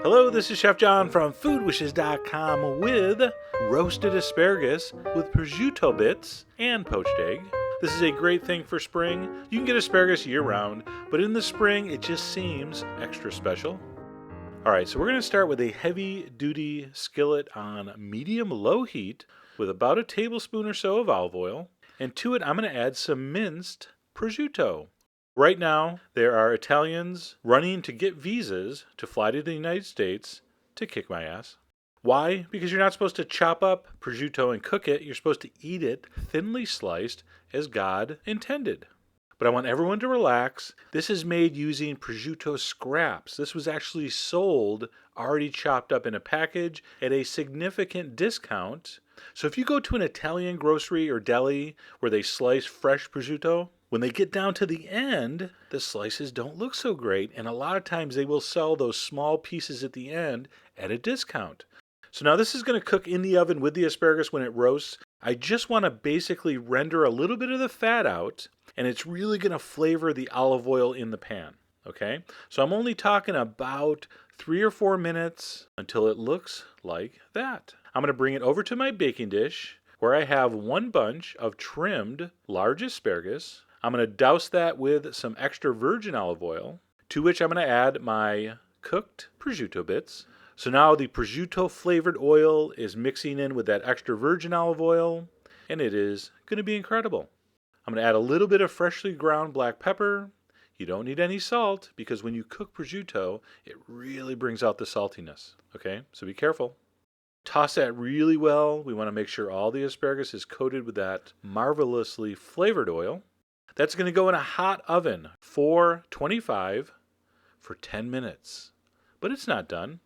Hello, this is Chef John from foodwishes.com with roasted asparagus with prosciutto bits and poached egg. This is a great thing for spring. You can get asparagus year-round, but in the spring it just seems extra special. Alright, so we're going to start with a heavy-duty skillet on medium-low heat with about a tablespoon or so of olive oil, and to it I'm going to add some minced prosciutto. Right now, there are Italians running to get visas to fly to the United States to kick my ass. Why? Because you're not supposed to chop up prosciutto and cook it. You're supposed to eat it thinly sliced as God intended. But I want everyone to relax. This is made using prosciutto scraps. This was actually sold already chopped up in a package at a significant discount. So if you go to an Italian grocery or deli where they slice fresh prosciutto, when they get down to the end, the slices don't look so great, and a lot of times they will sell those small pieces at the end at a discount. So now this is going to cook in the oven with the asparagus when it roasts. I just want to basically render a little bit of the fat out, and it's really going to flavor the olive oil in the pan. Okay? So I'm only talking about 3 or 4 minutes until it looks like that. I'm going to bring it over to my baking dish where I have 1 bunch of trimmed large asparagus. I'm going to douse that with some extra virgin olive oil, to which I'm going to add my cooked prosciutto bits. So now the prosciutto flavored oil is mixing in with that extra virgin olive oil, and it is going to be incredible. I'm going to add a little bit of freshly ground black pepper. You don't need any salt because when you cook prosciutto, it really brings out the saltiness. Okay, so be careful. Toss that really well. We want to make sure all the asparagus is coated with that marvelously flavored oil. That's going to go in a hot oven, 425, for 10 minutes. But it's not done,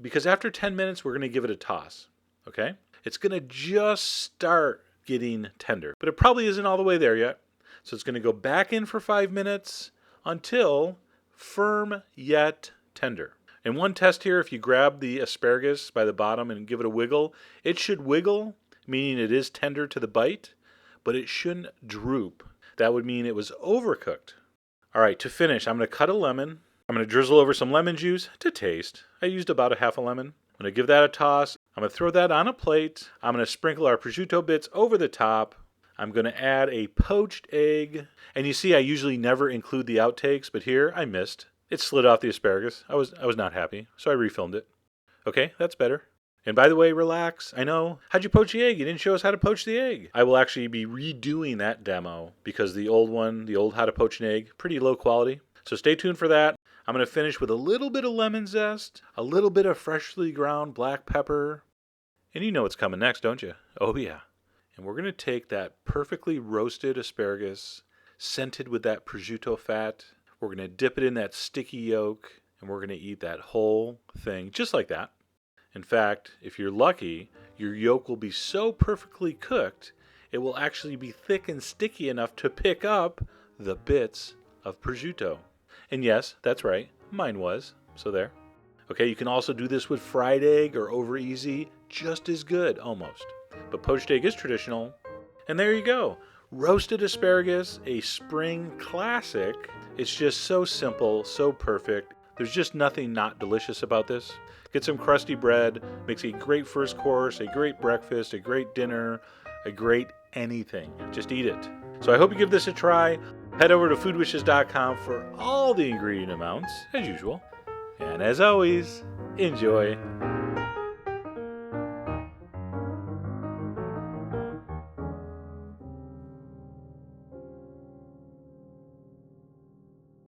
because after 10 minutes, we're going to give it a toss, okay? It's going to just start getting tender, but it probably isn't all the way there yet. So it's going to go back in for 5 minutes until firm yet tender. And one test here, if you grab the asparagus by the bottom and give it a wiggle, it should wiggle, meaning it is tender to the bite, but it shouldn't droop. That would mean it was overcooked. All right, to finish, I'm going to cut a lemon. I'm going to drizzle over some lemon juice to taste. I used about a half a lemon. I'm going to give that a toss. I'm going to throw that on a plate. I'm going to sprinkle our prosciutto bits over the top. I'm going to add a poached egg. And you see, I usually never include the outtakes, but here I missed. It slid off the asparagus. I was not happy, so I refilmed it. Okay, that's better. And by the way, relax. I know. How'd you poach the egg? You didn't show us how to poach the egg. I will actually be redoing that demo because the old one, the old how to poach an egg, pretty low quality. So stay tuned for that. I'm going to finish with a little bit of lemon zest, a little bit of freshly ground black pepper. And you know what's coming next, don't you? Oh, yeah. And we're going to take that perfectly roasted asparagus, scented with that prosciutto fat. We're going to dip it in that sticky yolk, and we're going to eat that whole thing just like that. In fact, if you're lucky, your yolk will be so perfectly cooked, it will actually be thick and sticky enough to pick up the bits of prosciutto. And yes, that's right, mine was, so there. Okay, you can also do this with fried egg or over easy, just as good, almost. But poached egg is traditional. And there you go, roasted asparagus, a spring classic. It's just so simple, so perfect. There's just nothing not delicious about this. Get some crusty bread, makes a great first course, a great breakfast, a great dinner, a great anything. Just eat it. So I hope you give this a try. Head over to foodwishes.com for all the ingredient amounts, as usual. And as always, enjoy.